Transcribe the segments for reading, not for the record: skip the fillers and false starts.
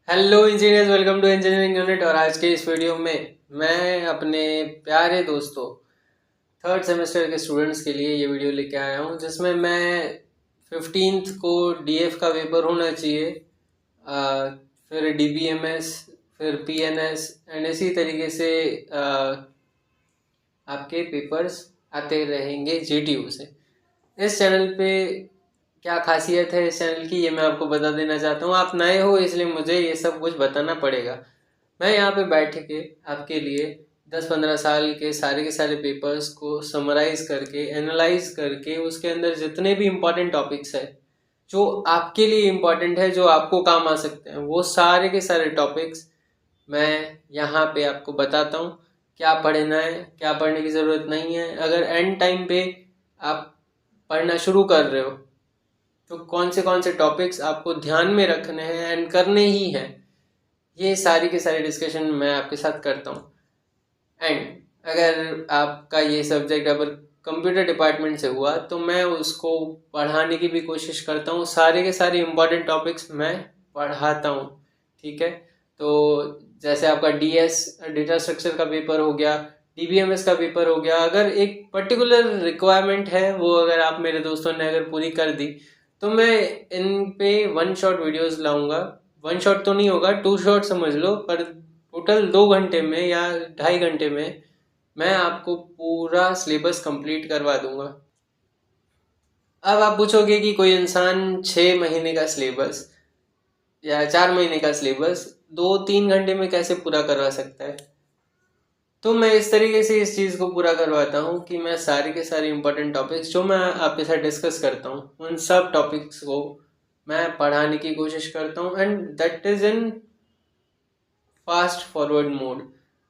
Hello engineers, welcome to engineering unit. और आज के इस वीडियो में मैं अपने प्यारे दोस्तों थर्ड सेमेस्टर के स्टूडेंट्स के लिए ये वीडियो लेके आया हूँ, जिसमें मैं 15th को डीएफ का पेपर होना चाहिए, फिर डीबीएमएस, फिर पीएनएस एंड इसी तरीके से आपके पेपर्स आते रहेंगे जीटीयू से। इस चैनल पे क्या खासियत है इस चैनल की, ये मैं आपको बता देना चाहता हूँ। आप नए हो इसलिए मुझे ये सब कुछ बताना पड़ेगा। मैं यहाँ पे बैठ के आपके लिए 10-15 साल के सारे पेपर्स को समराइज करके, एनालाइज करके, उसके अंदर जितने भी इम्पोर्टेंट टॉपिक्स है जो आपके लिए इम्पोर्टेंट है, जो आपको काम आ सकते हैं, वो सारे के सारे टॉपिक्स मैं यहाँ पे आपको बताता हूँ। क्या पढ़ना है, क्या पढ़ने की ज़रूरत नहीं है। अगर एंड टाइम पे आप पढ़ना शुरू कर रहे हो तो कौन से टॉपिक्स आपको ध्यान में रखने हैं एंड करने ही हैं, ये सारी के सारी डिस्कशन मैं आपके साथ करता हूँ। एंड अगर आपका ये सब्जेक्ट अगर कंप्यूटर डिपार्टमेंट से हुआ तो मैं उसको पढ़ाने की भी कोशिश करता हूँ। सारे के सारे इम्पोर्टेंट टॉपिक्स मैं पढ़ाता हूँ, ठीक है। तो जैसे आपका डीएस डेटा स्ट्रक्चर का पेपर हो गया, डीबीएमएस का पेपर हो गया, अगर एक पर्टिकुलर रिक्वायरमेंट है वो अगर आप मेरे दोस्तों ने अगर पूरी कर दी तो मैं इन पे 1 शॉट वीडियोस लाऊंगा। 1 शॉट तो नहीं होगा, 2 शॉट समझ लो, पर टोटल 2 घंटे में या 2.5 घंटे में मैं आपको पूरा सिलेबस कंप्लीट करवा दूंगा। अब आप पूछोगे कि कोई इंसान 6 महीने का सिलेबस या 4 महीने का सिलेबस 2-3 घंटे में कैसे पूरा करवा सकता है। तो मैं इस तरीके से इस चीज़ को पूरा करवाता हूँ कि मैं सारे के सारे इम्पोर्टेंट टॉपिक्स जो मैं आपके साथ डिस्कस करता हूँ उन सब टॉपिक्स को मैं पढ़ाने की कोशिश करता हूँ, and that is in fast forward mode,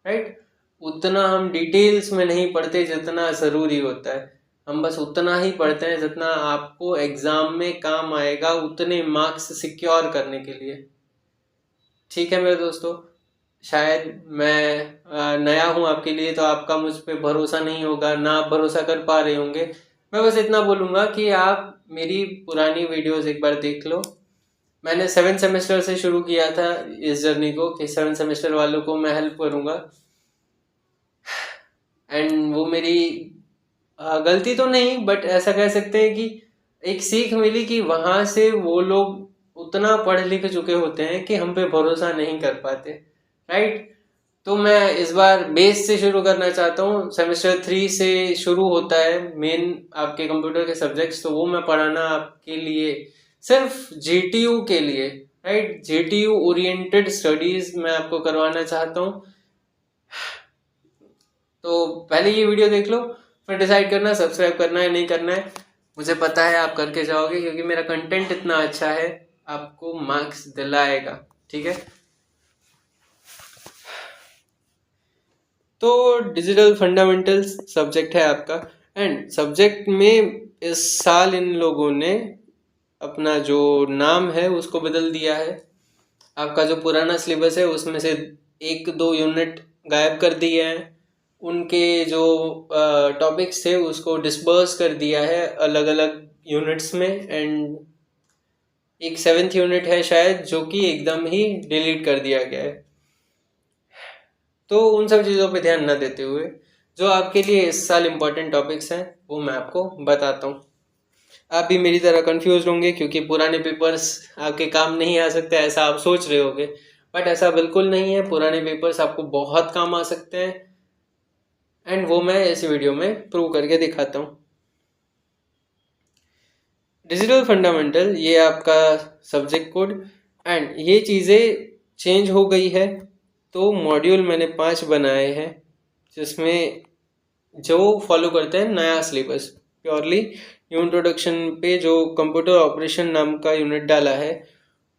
right. उतना हम डिटेल्स में नहीं पढ़ते जितना ज़रूरी होता है, हम बस उतना ही पढ़ते हैं जितना आपको एग्ज़ाम में काम आएगा, उतने मार्क्स सिक्योर करने के लिए, ठीक है मेरे दोस्तों। शायद मैं नया हूँ आपके लिए तो आपका मुझ पर भरोसा नहीं होगा, ना आप भरोसा कर पा रहे होंगे। मैं बस इतना बोलूँगा कि आप मेरी पुरानी वीडियोस एक बार देख लो। मैंने 7th सेमेस्टर से शुरू किया था इस जर्नी को कि 7th सेमेस्टर वालों को मैं हेल्प करूँगा, एंड वो मेरी गलती तो नहीं, बट ऐसा कह सकते हैं कि एक सीख मिली कि वहाँ से वो लोग उतना पढ़ लिख चुके होते हैं कि हम पे भरोसा नहीं कर पाते, राइट। तो मैं इस बार बेस से शुरू करना चाहता हूँ। सेमेस्टर 3 से शुरू होता है मेन आपके कंप्यूटर के सब्जेक्ट्स, तो वो मैं पढ़ाना आपके लिए सिर्फ जीटीयू के लिए, राइट, जीटीयू ओरिएंटेड स्टडीज मैं आपको करवाना चाहता हूँ। तो पहले ये वीडियो देख लो, फिर डिसाइड करना सब्सक्राइब करना है नहीं करना है। मुझे पता है आप करके जाओगे क्योंकि मेरा कंटेंट इतना अच्छा है, आपको मार्क्स दिलाएगा, ठीक है। तो डिजिटल फंडामेंटल्स सब्जेक्ट है आपका, एंड सब्जेक्ट में इस साल इन लोगों ने अपना जो नाम है उसको बदल दिया है। आपका जो पुराना सिलेबस है उसमें से 1-2 यूनिट गायब कर दिए हैं, उनके जो टॉपिक्स थे उसको डिस्पर्स कर दिया है अलग अलग यूनिट्स में, एंड एक 7th यूनिट है शायद जो कि एकदम ही डिलीट कर दिया गया है। तो उन सब चीज़ों पे ध्यान न देते हुए जो आपके लिए इस साल इम्पोर्टेंट टॉपिक्स हैं वो मैं आपको बताता हूँ। आप भी मेरी तरह कंफ्यूज होंगे क्योंकि पुराने पेपर्स आपके काम नहीं आ सकते ऐसा आप सोच रहे होगे, बट ऐसा बिल्कुल नहीं है। पुराने पेपर्स आपको बहुत काम आ सकते हैं, एंड वो मैं इस वीडियो में प्रूव करके दिखाता हूँ। डिजिटल फंडामेंटल ये आपका सब्जेक्ट कोड, एंड ये चीज़ें चेंज हो गई है। तो मॉड्यूल मैंने 5 बनाए हैं जिसमें जो फॉलो करते हैं नया सिलेबस, प्योरली इंट्रोडक्शन पे जो कंप्यूटर ऑपरेशन नाम का यूनिट डाला है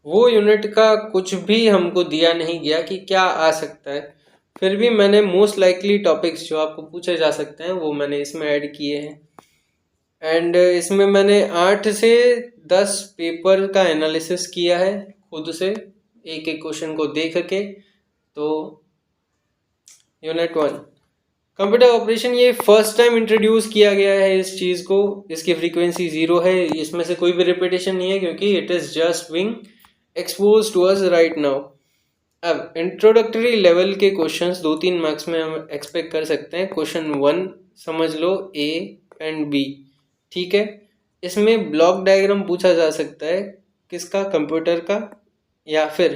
वो यूनिट का कुछ भी हमको दिया नहीं गया कि क्या आ सकता है। फिर भी मैंने मोस्ट लाइकली टॉपिक्स जो आपको पूछे जा सकते हैं वो मैंने इसमें ऐड किए हैं, एंड इसमें मैंने 8 से 10 पेपर का एनालिसिस किया है खुद से, एक एक क्वेश्चन को देख के। तो यूनिट 1 कंप्यूटर ऑपरेशन, ये फर्स्ट टाइम इंट्रोड्यूस किया गया है इस चीज़ को। इसकी फ्रीक्वेंसी 0 है, इसमें से कोई भी रिपीटेशन नहीं है क्योंकि it is just being expose to us right now. अब इंट्रोडक्टरी लेवल के क्वेश्चंस 2-3 मार्क्स में हम एक्सपेक्ट कर सकते हैं। क्वेश्चन 1 समझ लो, ए एंड बी, ठीक है। इसमें ब्लॉक डायग्राम पूछा जा सकता है, किसका, कंप्यूटर का, या फिर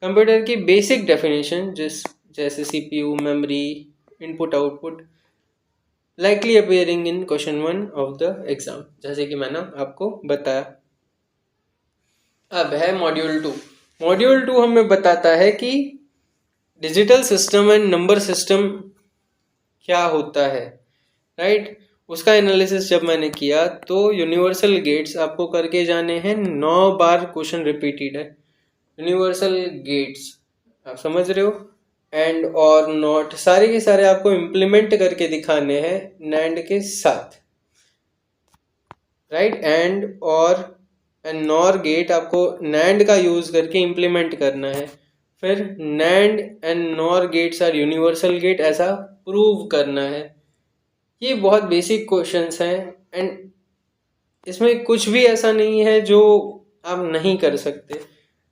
कंप्यूटर की बेसिक डेफिनेशन जैसे CPU, memory, input output, likely appearing in question 1 of the exam, जैसे कि मैंने आपको बताया। अब है मॉड्यूल 2। मॉड्यूल 2 हमें बताता है कि digital system and number system क्या होता है, राइट। उसका एनालिसिस जब मैंने किया तो यूनिवर्सल गेट्स आपको करके जाने हैं, 9 बार क्वेश्चन रिपीटेड है। यूनिवर्सल गेट्स आप समझ रहे हो, एंड और नॉट सारे के सारे आपको इम्प्लीमेंट करके दिखाने हैं नैंड के साथ, राइट। एंड और एंड नॉर गेट आपको नैंड का यूज करके इम्प्लीमेंट करना है। फिर NAND and NOR gates are universal gate, ऐसा प्रूव करना है। ये बहुत बेसिक क्वेश्चंस हैं एंड इसमें कुछ भी ऐसा नहीं है जो आप नहीं कर सकते।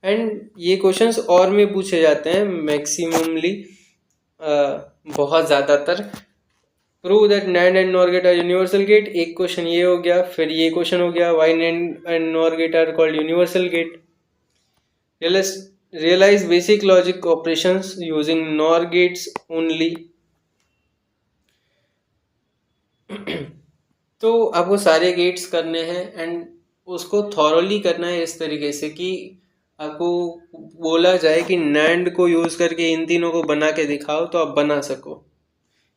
एंड ये क्वेश्चंस और में पूछे जाते हैं मैक्सिममली, बहुत ज़्यादातर। Prove that NAND and NOR gate are universal gate, एक क्वेश्चन ये हो गया। फिर ये क्वेश्चन हो गया, why NAND and NOR gate are called universal gate. Realize basic logic operations using NOR gates only. तो आपको सारे गेट्स करने हैं एंड उसको थॉरोली करना है इस तरीके से कि आपको बोला जाए कि नैंड को यूज़ करके इन तीनों को बना के दिखाओ तो आप बना सको,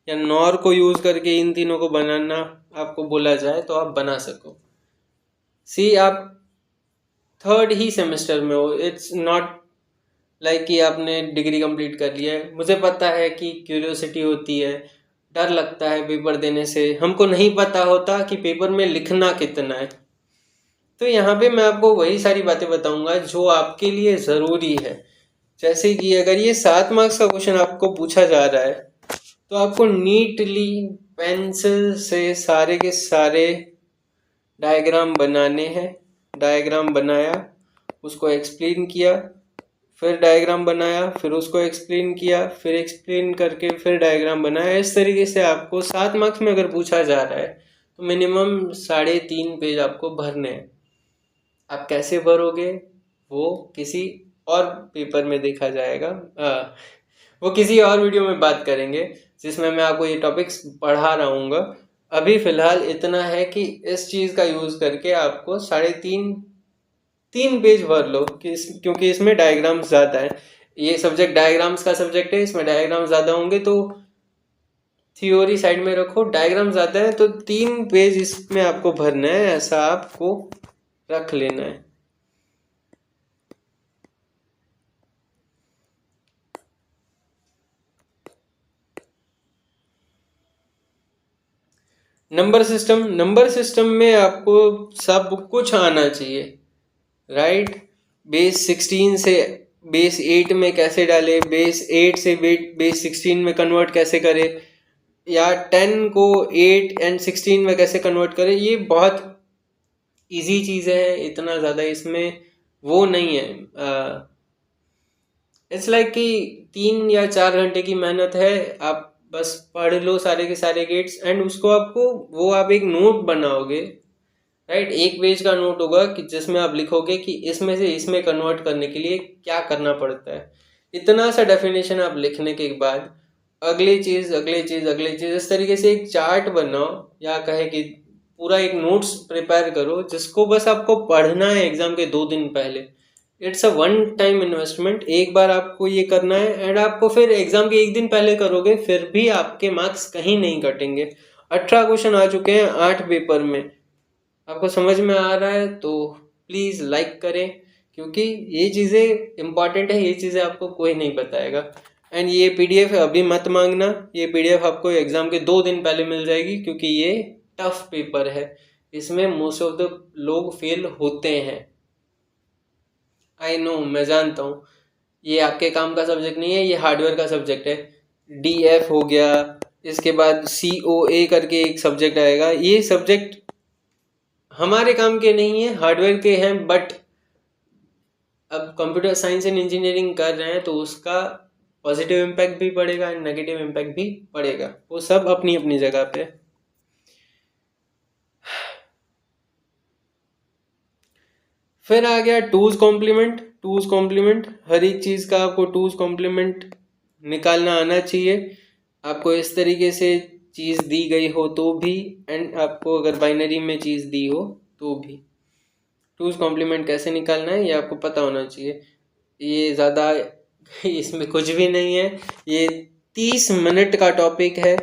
या नॉर को यूज़ करके इन तीनों को बनाना आपको बोला जाए तो आप बना सको। सी आप थर्ड ही सेमेस्टर में हो, इट्स नॉट लाइक कि आपने डिग्री कंप्लीट कर लिया है। मुझे पता है कि क्यूरियोसिटी होती है, डर लगता है पेपर देने से, हमको नहीं पता होता कि पेपर में लिखना कितना है। तो यहाँ पे मैं आपको वही सारी बातें बताऊंगा जो आपके लिए ज़रूरी है। जैसे कि अगर ये 7 मार्क्स का क्वेश्चन आपको पूछा जा रहा है तो आपको नीटली पेंसिल से सारे के सारे डायग्राम बनाने हैं। डायग्राम बनाया, उसको एक्सप्लेन किया, फिर डायग्राम बनाया, फिर उसको एक्सप्लेन किया, फिर एक्सप्लेन करके फिर डायग्राम बनाया। इस तरीके से आपको 7 मार्क्स में अगर पूछा जा रहा है तो मिनिमम 3.5 पेज आपको भरने हैं। आप कैसे भरोगे वो किसी और पेपर में देखा जाएगा, वो किसी और वीडियो में बात करेंगे जिसमें मैं आपको ये टॉपिक्स पढ़ा रहूँगा। अभी फ़िलहाल इतना है कि इस चीज़ का यूज़ करके आपको 3.5 पेज भर लो क्योंकि इसमें डायग्राम्स ज़्यादा है। ये सब्जेक्ट डायग्राम्स का सब्जेक्ट है, इसमें डायग्राम्स ज़्यादा होंगे तो थ्योरी साइड में रखो, डायग्राम ज़्यादा है तो 3 पेज इसमें आपको भरना है, ऐसा आपको रख लेना है। नंबर सिस्टम में आपको सब कुछ आना चाहिए, राइट। बेस 16 से बेस 8 में कैसे डाले, बेस 8 से बेस 16 में कन्वर्ट कैसे करे, या 10 को 8 एंड 16 में कैसे कन्वर्ट करे, ये बहुत इजी चीज़ें हैं। इतना ज़्यादा इसमें वो नहीं है। इट्स लाइक कि 3 या 4 घंटे की मेहनत है, आप बस पढ़ लो सारे के सारे गेट्स एंड उसको वो आप एक नोट बनाओगे, राइट। 1 पेज का नोट होगा कि जिसमें आप लिखोगे कि इसमें से इसमें कन्वर्ट करने के लिए क्या करना पड़ता है। इतना सा डेफिनेशन आप लिखने के बाद अगली चीज़ इस तरीके से एक चार्ट बनाओ, या कहे कि पूरा एक नोट्स प्रिपेयर करो जिसको बस आपको पढ़ना है एग्जाम के 2 दिन पहले। It's a one time investment, एक बार आपको ये करना है एंड आपको फिर एग्जाम के 1 दिन पहले करोगे फिर भी आपके मार्क्स कहीं नहीं कटेंगे। 18 क्वेश्चन आ चुके हैं 8 पेपर में। आपको समझ में आ रहा है तो प्लीज़ लाइक करें, क्योंकि ये चीज़ें इम्पॉर्टेंट है, ये चीज़ें आपको कोई नहीं बताएगा। एंड ये PDF अभी मत मांगना, ये PDF आपको एग्ज़ाम के 2 दिन पहले मिल जाएगी, क्योंकि ये टफ पेपर है, इसमें मोस्ट ऑफ द लोग फेल होते हैं। आई नो, मैं जानता हूँ ये आपके काम का सब्जेक्ट नहीं है, ये हार्डवेयर का सब्जेक्ट है। DF हो गया, इसके बाद COA करके एक सब्जेक्ट आएगा। ये सब्जेक्ट हमारे काम के नहीं है, हार्डवेयर के हैं, बट अब कंप्यूटर साइंस एंड इंजीनियरिंग कर रहे हैं तो उसका पॉजिटिव इम्पैक्ट भी पड़ेगा एंड नेगेटिव इम्पैक्ट भी पड़ेगा, वो सब अपनी अपनी जगह पे। फिर आ गया टूज कॉम्प्लीमेंट। टूज कॉम्प्लीमेंट, हर एक चीज़ का आपको टूज कॉम्प्लीमेंट निकालना आना चाहिए। आपको इस तरीके से चीज़ दी गई हो तो भी, एंड आपको अगर बाइनरी में चीज़ दी हो तो भी टूज कॉम्प्लीमेंट कैसे निकालना है ये आपको पता होना चाहिए। ये ज़्यादा इसमें कुछ भी नहीं है, ये 30 मिनट का टॉपिक है।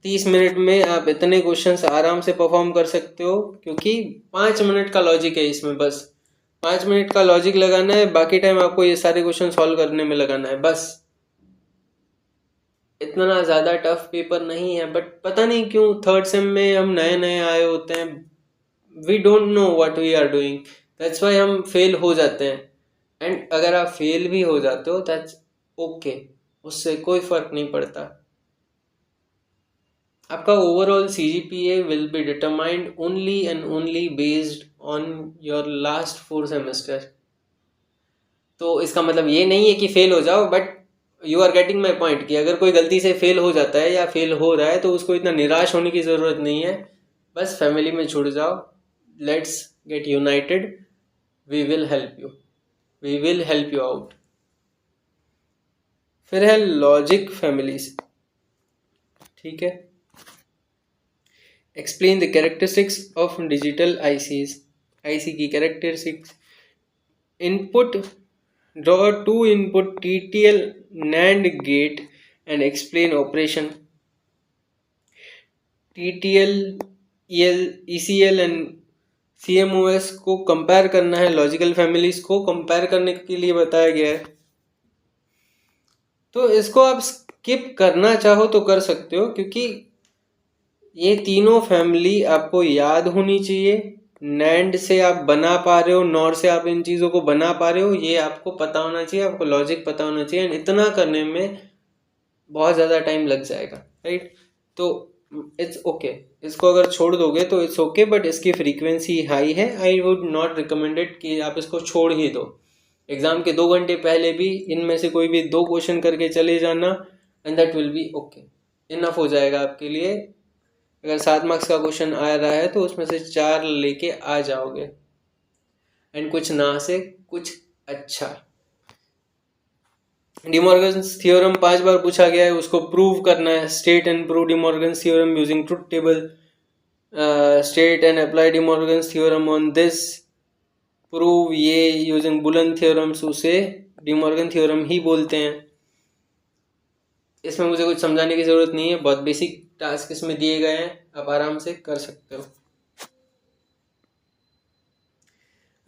30 मिनट में आप इतने क्वेश्चंस आराम से परफॉर्म कर सकते हो, क्योंकि 5 मिनट का लॉजिक है इसमें, बस 5 मिनट का लॉजिक लगाना है, बाकी टाइम आपको ये सारे क्वेश्चन सॉल्व करने में लगाना है बस। इतना ज़्यादा टफ पेपर नहीं है, बट पता नहीं क्यों थर्ड सेम में हम नए नए आए होते हैं, we don't know what we are doing, that's why हम फेल हो जाते हैं। एंड अगर आप फेल भी हो जाते हो दैट्स ओके, उससे कोई फर्क नहीं पड़ता। आपका overall CGPA will be determined only and only based on your last 4 semester. तो इसका मतलब ये नहीं है कि फेल हो जाओ, but you are getting my point कि अगर कोई गलती से फेल हो जाता है या फेल हो रहा है तो उसको इतना निराश होने की ज़रूरत नहीं है, बस फैमिली में जुड़ जाओ, let's get united, we will help you, we will help you out. फिर है लॉजिक फैमिलीज, ठीक है। Explain the characteristics of digital ICs, IC की characteristics. Input, draw 2 input TTL NAND gate and explain operation. TTL ECL and CMOS को compare करना है, logical families को compare करने के लिए बताया गया है। तो इसको आप स्किप करना चाहो तो कर सकते हो, क्योंकि ये तीनों फैमिली आपको याद होनी चाहिए। नैंड से आप बना पा रहे हो, नॉर से आप इन चीज़ों को बना पा रहे हो, ये आपको पता होना चाहिए, आपको लॉजिक पता होना चाहिए। एंड इतना करने में बहुत ज़्यादा टाइम लग जाएगा, राइट। तो इट्स ओके, इसको अगर छोड़ दोगे तो इट्स ओके, बट इसकी फ्रीक्वेंसी हाई है। आई वुड नॉट रिकमेंडेड कि आप इसको छोड़ ही दो। एग्ज़ाम के 2 घंटे पहले भी इनमें से कोई भी 2 क्वेश्चन करके चले जाना, and that will be okay, enough हो जाएगा आपके लिए। अगर 7 मार्क्स का क्वेश्चन आ रहा है तो उसमें से 4 लेके आ जाओगे, एंड कुछ ना से कुछ अच्छा। डिमॉर्गन्स थ्योरम 5 बार पूछा गया है, उसको प्रूव करना है। State and prove De Morgan's theorem using truth table. State and apply De Morgan's theorem on this. Prove ये यूजिंग बुलन थ्योरम्स, उसे डिमॉर्गन थ्योरम ही बोलते हैं। इसमें मुझे कुछ समझाने की ज़रूरत नहीं है, बहुत बेसिक टास्क इसमें दिए गए हैं, आप आराम से कर सकते हो।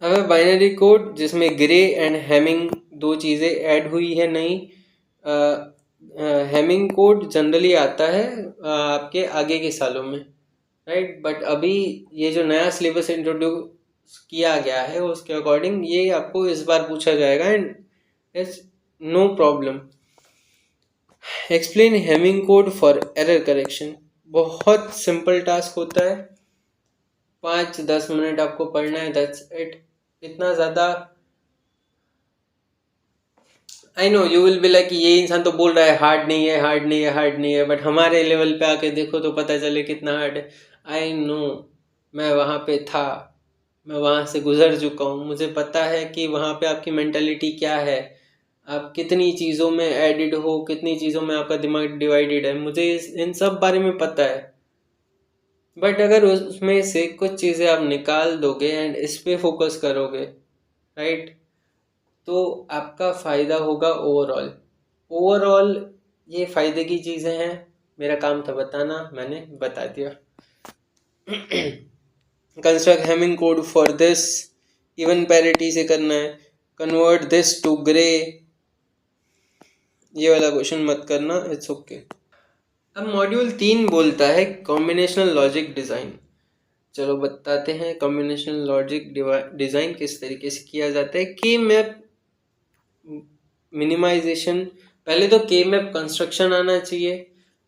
अब बाइनरी कोड जिसमें ग्रे एंड हैमिंग 2 चीज़ें ऐड हुई है नई। हैमिंग कोड जनरली आता है आपके आगे के सालों में, राइट, बट अभी ये जो नया सिलेबस इंट्रोड्यूस किया गया है उसके अकॉर्डिंग ये आपको इस बार पूछा जाएगा, and it's no problem. Explain hamming code for error correction, बहुत सिंपल टास्क होता है, 5-10 मिनट आपको पढ़ना है, दैट्स इट। इतना ज़्यादा, I know you will be like ये इंसान तो बोल रहा है हार्ड नहीं है, हार्ड नहीं है, हार्ड नहीं है, बट हमारे लेवल पे आके देखो तो पता चले कितना हार्ड है। आई नो, मैं वहाँ पे था, मैं वहाँ से गुजर चुका हूँ, मुझे पता है कि वहाँ पे आपकी मेंटालिटी क्या है, आप कितनी चीज़ों में एडिड हो, कितनी चीज़ों में आपका दिमाग डिवाइडेड है, मुझे इन सब बारे में पता है। बट अगर उसमें से कुछ चीज़ें आप निकाल दोगे एंड इस पे फोकस करोगे, राइट, तो आपका फ़ायदा होगा ओवरऑल। ये फ़ायदे की चीज़ें हैं, मेरा काम था बताना, मैंने बता दिया। Construct Hamming code for this, even parity से करना है। कन्वर्ट दिस टू ग्रे, ये वाला क्वेश्चन मत करना, इट्स ओके। अब मॉड्यूल 3 बोलता है कॉम्बिनेशनल लॉजिक डिज़ाइन। चलो बताते हैं कॉम्बिनेशनल लॉजिक डिज़ाइन किस तरीके से किया जाता है। के मैप मिनिमाइजेशन, पहले तो के मैप कंस्ट्रक्शन आना चाहिए,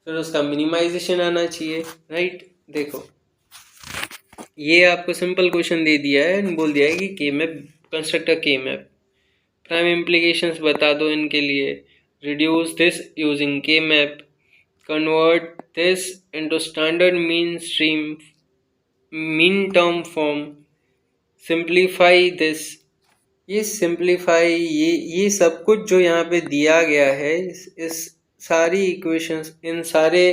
फिर उसका मिनिमाइजेशन आना चाहिए, राइट। देखो ये आपको सिंपल क्वेश्चन दे दिया है, बोल दिया है कि के मैप कंस्ट्रक्ट अ के मैप। प्राइम इम्प्लीकेशंस बता दो इनके लिए। रिड्यूस दिस यूजिंग के map, convert this into standard mean term form, simplify this. ये सिंप्लीफाई, ये सब कुछ जो यहाँ पे दिया गया है, इस सारी इक्वेशंस, इन सारे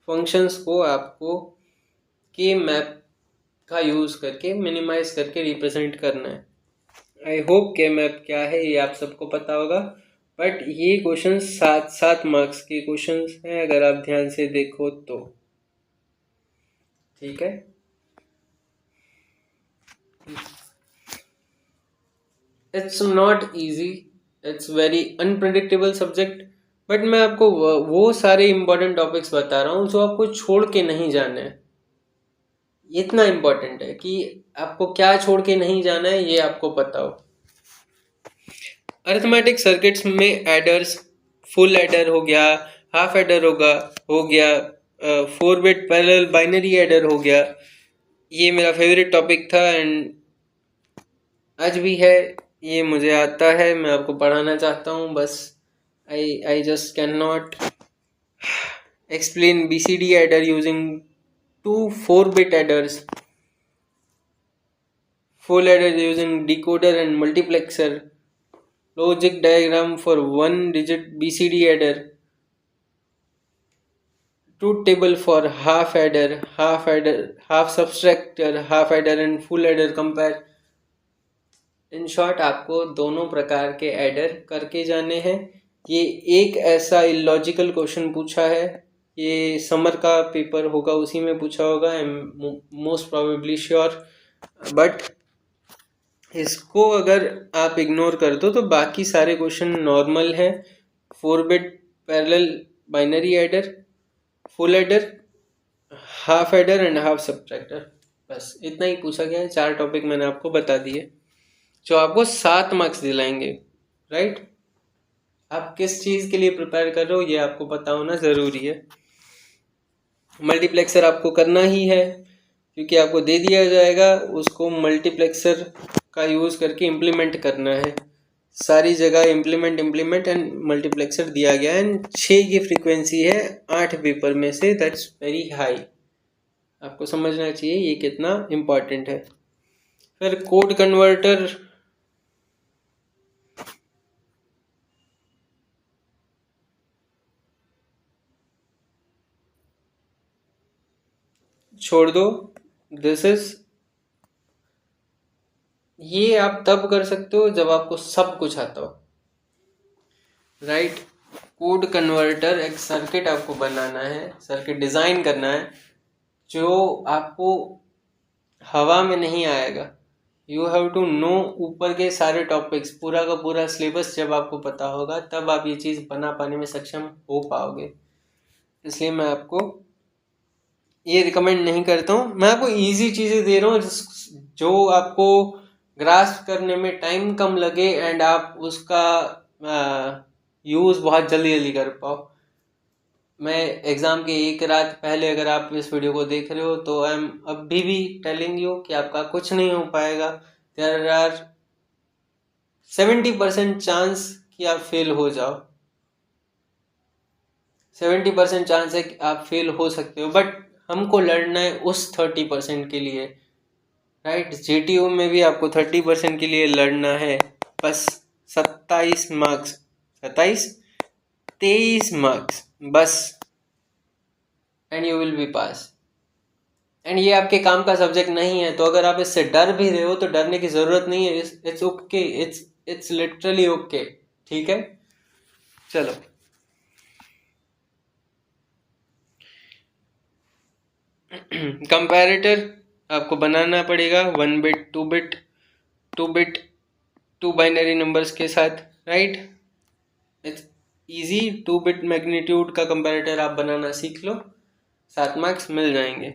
फंक्शंस को आपको के मैप का यूज़ करके मिनिमाइज करके रिप्रेजेंट करना है। आई होप के मैप क्या है ये आप सबको पता होगा, बट ये क्वेश्चन 7 मार्क्स के क्वेश्चंस हैं अगर आप ध्यान से देखो तो। ठीक है, it's not easy, it's very unpredictable subject, but मैं आपको वो सारे इंपॉर्टेंट टॉपिक्स बता रहा हूँ जो आपको छोड़ के नहीं जाना है। इतना इम्पोर्टेंट है कि आपको क्या छोड़ के नहीं जाना है ये आपको पता हो। अरिथमेटिक सर्किट्स में एडर्स, फुल एडर हो गया, हाफ एडर हो गया, 4 बिट पैरेलल बाइनरी एडर हो गया, ये मेरा फेवरेट टॉपिक था एंड आज भी है। ये मुझे आता है, मैं आपको पढ़ाना चाहता हूँ, बस I just can not explain BCD adder using 2 4-bit adders, full adder using decoder and multiplexer, logic diagram for 1-digit BCD adder, truth table for half adder, half subtractor, half adder and full adder compare। In short आपको दोनों प्रकार के adder करके जाने हैं। ये एक ऐसा इलॉजिकल क्वेश्चन पूछा है, ये समर का पेपर होगा उसी में पूछा होगा, I am most probably sure, but इसको अगर आप इग्नोर कर दो तो बाकी सारे क्वेश्चन नॉर्मल हैं। 4 bit parallel binary adder, full adder, half adder and half subtractor, बस इतना ही पूछा गया है। 4 टॉपिक मैंने आपको बता दिए जो आपको 7 मार्क्स दिलाएंगे, राइट। आप किस चीज़ के लिए प्रिपेयर कर रहे हो ये आपको पता होना ज़रूरी है। मल्टीप्लेक्सर आपको करना ही है क्योंकि आपको दे दिया जाएगा, उसको मल्टीप्लेक्सर का यूज़ करके इम्प्लीमेंट करना है। सारी जगह इम्प्लीमेंट एंड मल्टीप्लेक्सर दिया गया है एंड 6 की फ्रीक्वेंसी है 8 पेपर में से, दैट्स वेरी हाई। आपको समझना चाहिए ये कितना इम्पॉर्टेंट है। फिर कोड कन्वर्टर, छोड़ दो, दिस इज, ये आप तब कर सकते हो जब आपको सब कुछ आता हो, राइट। कोड कन्वर्टर, एक सर्किट आपको बनाना है, सर्किट डिज़ाइन करना है जो आपको हवा में नहीं आएगा। यू हैव टू नो ऊपर के सारे टॉपिक्स, पूरा का पूरा सिलेबस जब आपको पता होगा तब आप ये चीज़ बना पाने में सक्षम हो पाओगे। इसलिए मैं आपको ये रिकमेंड नहीं करता हूँ। मैं आपको इजी चीज़ें दे रहा हूँ जो आपको ग्रास्प करने में टाइम कम लगे एंड आप उसका यूज़ बहुत जल्दी कर पाओ। मैं एग्ज़ाम के एक रात पहले अगर आप इस वीडियो को देख रहे हो तो आई एम अभी भी टेलिंग यू कि आपका कुछ नहीं हो पाएगा। देयर आर 70% चांस कि आप फेल हो जाओ, 70% चांस है कि आप फेल हो सकते हो, बट हमको लड़ना है उस 30% के लिए, राइट। JTU में भी आपको 30% के लिए लड़ना है। बस 23 मार्क्स बस, and you will be pass. And ये आपके काम का सब्जेक्ट नहीं है, तो अगर आप इससे डर भी रहे हो तो डरने की जरूरत नहीं है। It's okay, it's literally okay, ठीक है। चलो, कंपैरेटर आपको बनाना पड़ेगा 1 बिट, 2 बिट, 2 बाइनरी नंबर्स के साथ, right. It's easy. 2 bit magnitude का कंपैरेटर आप बनाना सीख लो, 7 मार्क्स मिल जाएंगे।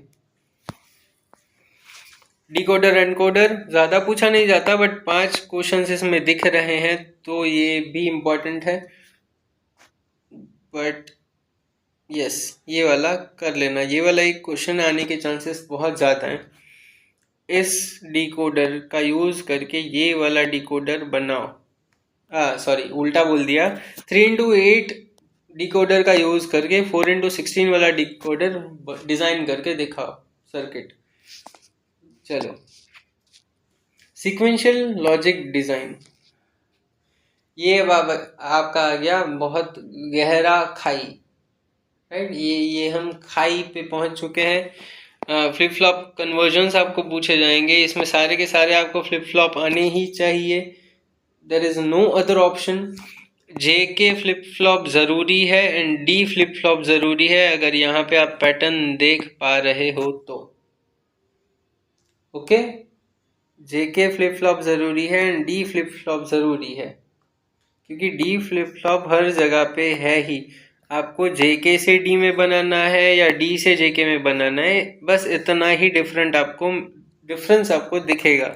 डिकोडर एनकोडर ज़्यादा पूछा नहीं जाता, बट 5 क्वेश्चन इसमें दिख रहे हैं तो ये भी इम्पोर्टेंट है, बट यस ये वाला कर लेना। ये वाला एक क्वेश्चन आने के चांसेस बहुत ज़्यादा हैं। इस डिकोडर का यूज़ करके ये वाला डिकोडर बनाओ। सॉरी उल्टा बोल दिया। 3x8 डिकोडर का यूज़ करके 4x16 वाला डिकोडर डिज़ाइन करके दिखाओ सर्किट। चलो, सीक्वेंशियल लॉजिक डिज़ाइन, ये अब आपका आ गया बहुत गहरा खाई, राइट। ये हम खाई पे पहुंच चुके हैं। फ्लिप फ्लॉप कन्वर्जन्स आपको पूछे जाएंगे, इसमें सारे के सारे आपको फ्लिप फ्लॉप आने ही चाहिए, there is no other option. J K flip flop ज़रूरी है एंड डी फ्लिप फ्लॉप ज़रूरी है, अगर यहाँ पे आप पैटर्न देख पा रहे हो तो। ओके, जे के फ्लिप फ्लॉप ज़रूरी है एंड डी फ्लिप फ्लॉप ज़रूरी है, क्योंकि डी फ्लिप फ्लॉप हर जगह पे है ही। आपको जेके से डी में बनाना है या डी से जेके में बनाना है, बस इतना ही डिफरेंस आपको दिखेगा।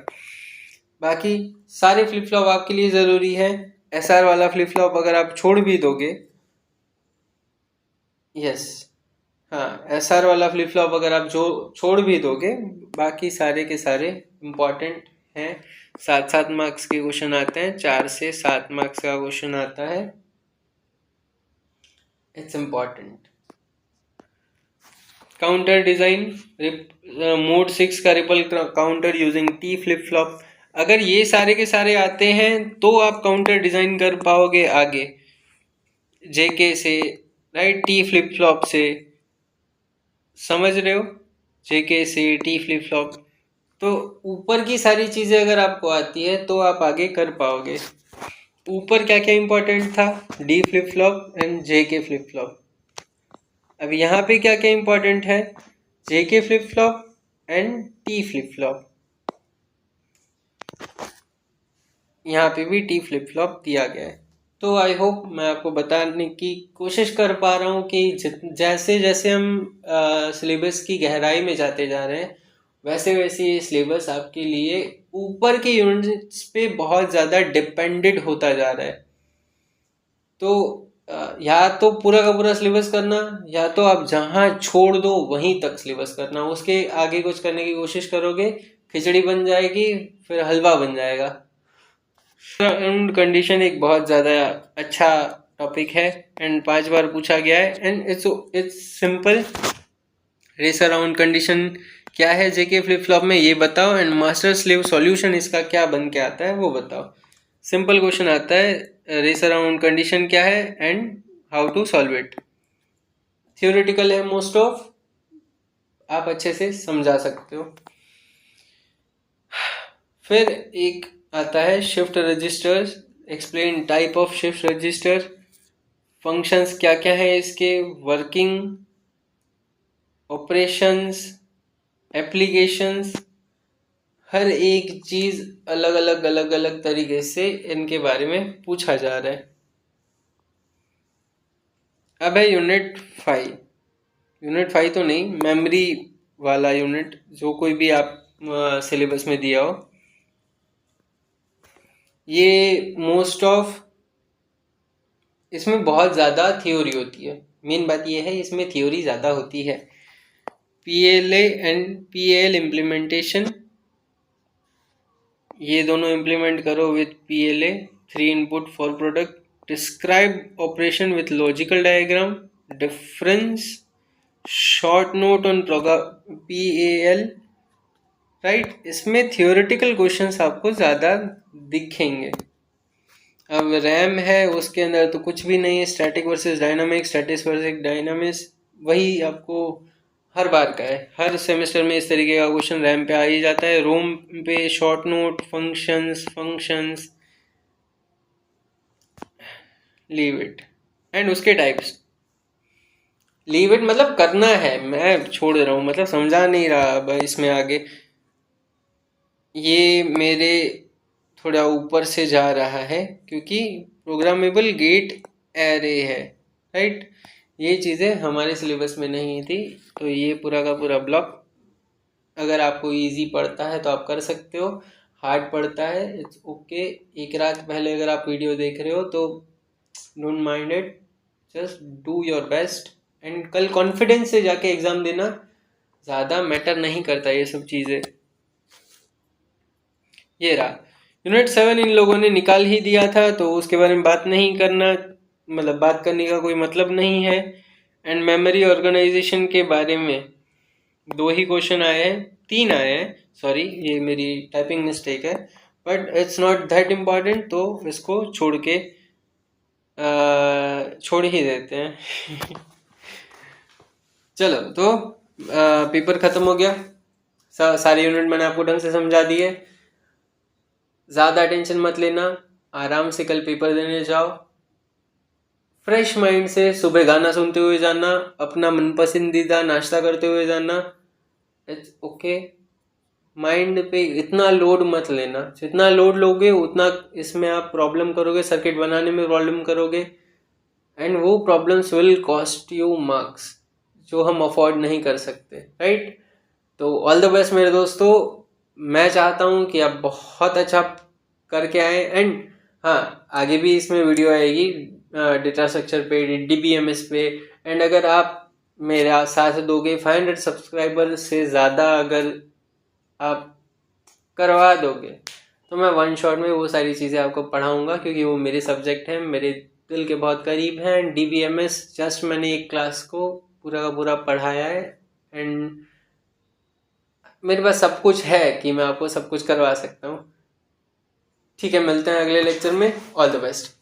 बाकी सारे फ्लिप फ्लॉप आपके लिए ज़रूरी है। एसआर वाला फ्लिप फ्लॉप अगर आप छोड़ भी दोगे, एसआर वाला फ्लिप फ्लॉप अगर आप जो छोड़ भी दोगे, बाकी सारे के सारे इम्पॉर्टेंट हैं। 7-7 मार्क्स के क्वेश्चन आते हैं, 4 से 7 मार्क्स का क्वेश्चन आता है, it's important. Counter design, mode 6 का ripple counter using T flip flop, अगर ये सारे के सारे आते हैं तो आप काउंटर डिजाइन कर पाओगे आगे जेके से, राइट, टी फ्लिप फ्लॉप से, समझ रहे हो, जेके से टी फ्लिप फ्लॉप। तो ऊपर की सारी चीजें अगर आपको आती है तो आप आगे कर पाओगे। ऊपर क्या क्या इंपॉर्टेंट था, D flip flop and JK flip flop. अब यहाँ पे क्या क्या इंपॉर्टेंट है, JK flip flop and T flip flop. यहाँ पे भी टी फ्लिप फ्लॉप दिया गया है। तो आई होप मैं आपको बताने की कोशिश कर पा रहा हूँ कि जैसे जैसे हम सिलेबस की गहराई में जाते जा रहे हैं, वैसे वैसे ये सिलेबस आपके लिए ऊपर के यूनिट्स पे बहुत ज़्यादा डिपेंडेड होता जा रहा है। तो या तो पूरा का पूरा सिलेबस करना, या तो आप जहाँ छोड़ दो वहीं तक सिलेबस करना। उसके आगे कुछ करने की कोशिश करोगे, खिचड़ी बन जाएगी, फिर हलवा बन जाएगा। राउंड कंडीशन एक बहुत ज़्यादा अच्छा टॉपिक है एंड 5 बार पूछा गया है and it's simple. Race around condition क्या है जेके फ्लिप फ्लॉप में, ये बताओ, एंड मास्टर स्लेव सॉल्यूशन इसका क्या बन के आता है वो बताओ। सिंपल क्वेश्चन आता है, रेस अराउंड कंडीशन क्या है and how to solve it. Theoretical है मोस्ट ऑफ, आप अच्छे से समझा सकते हो। फिर एक आता है shift registers, explain type of shift register, functions क्या क्या है इसके, वर्किंग, ऑपरेशंस, एप्लीकेशंस, हर एक चीज अलग अलग तरीके से इनके बारे में पूछा जा रहा है। अब है यूनिट 5 तो नहीं, मेमोरी वाला यूनिट, जो कोई भी आप सिलेबस में दिया हो। ये मोस्ट ऑफ इसमें बहुत ज़्यादा थ्योरी होती है, मेन बात ये है इसमें थ्योरी ज़्यादा होती है। PLA एंड PAL इम्प्लीमेंटेशन, ये दोनों इम्प्लीमेंट करो with PLA, 3 input 4 product, describe operation with logical diagram, difference, short note on PAL, right. इसमें थियोरेटिकल क्वेश्चंस आपको ज़्यादा दिखेंगे। अब रैम है, उसके अंदर तो कुछ भी नहीं है, static versus dynamic, statics versus dynamics, वही आपको हर बार का है, हर सेमेस्टर में इस तरीके का क्वेश्चन रैम पे आ ही जाता है। रोम पे short note, functions, leave it and उसके टाइप्स। लीव इट मतलब करना है, मैं छोड़ रहा हूँ, मतलब समझा नहीं रहा अब इसमें आगे। ये मेरे थोड़ा ऊपर से जा रहा है क्योंकि प्रोग्रामेबल गेट एरे है, राइट। ये चीज़ें हमारे सिलेबस में नहीं थी, तो ये पूरा का पूरा ब्लॉक अगर आपको इजी पड़ता है तो आप कर सकते हो, हार्ड पड़ता है इट्स ओके। एक रात पहले अगर आप वीडियो देख रहे हो तो don't mind it, just do your best and कल कॉन्फिडेंस से जाके एग्ज़ाम देना, ज़्यादा मैटर नहीं करता ये सब चीज़ें। ये रहा यूनिट 7 इन लोगों ने निकाल ही दिया था, तो उसके बारे में बात नहीं करना, मतलब बात करने का कोई मतलब नहीं है। एंड मेमोरी ऑर्गेनाइजेशन के बारे में 2 ही क्वेश्चन आए हैं, 3 आए हैं, सॉरी ये मेरी टाइपिंग मिस्टेक है, but it's not that important, तो इसको छोड़ ही देते हैं। चलो तो पेपर खत्म हो गया, सारे यूनिट मैंने आपको ढंग से समझा दिए। ज़्यादा टेंशन मत लेना, आराम से कल पेपर देने जाओ, फ्रेश माइंड से सुबह गाना सुनते हुए जाना, अपना मन पसंदीदा नाश्ता करते हुए जाना। इट्स ओके, माइंड पे इतना लोड मत लेना, जितना लोड लोगे उतना इसमें आप प्रॉब्लम करोगे, सर्किट बनाने में प्रॉब्लम करोगे, एंड वो problems will cost you marks जो हम अफोर्ड नहीं कर सकते, राइट। तो ऑल द बेस्ट मेरे दोस्तों, मैं चाहता हूँ कि आप बहुत अच्छा करके आए। एंड हाँ, आगे भी इसमें वीडियो आएगी डेटा स्ट्रक्चर पे, DBMS पे। एंड अगर आप मेरा साथ दोगे, 500 सब्सक्राइबर से ज़्यादा अगर आप करवा दोगे, तो मैं वन शॉट में वो सारी चीज़ें आपको पढ़ाऊँगा, क्योंकि वो मेरे सब्जेक्ट हैं, मेरे दिल के बहुत करीब हैं। DBMS जस्ट मैंने एक क्लास को पूरा का पूरा पढ़ाया है, एंड मेरे पास सब कुछ है कि मैं आपको सब कुछ करवा सकता हूँ। ठीक है, मिलते हैं अगले लेक्चर में। All the best.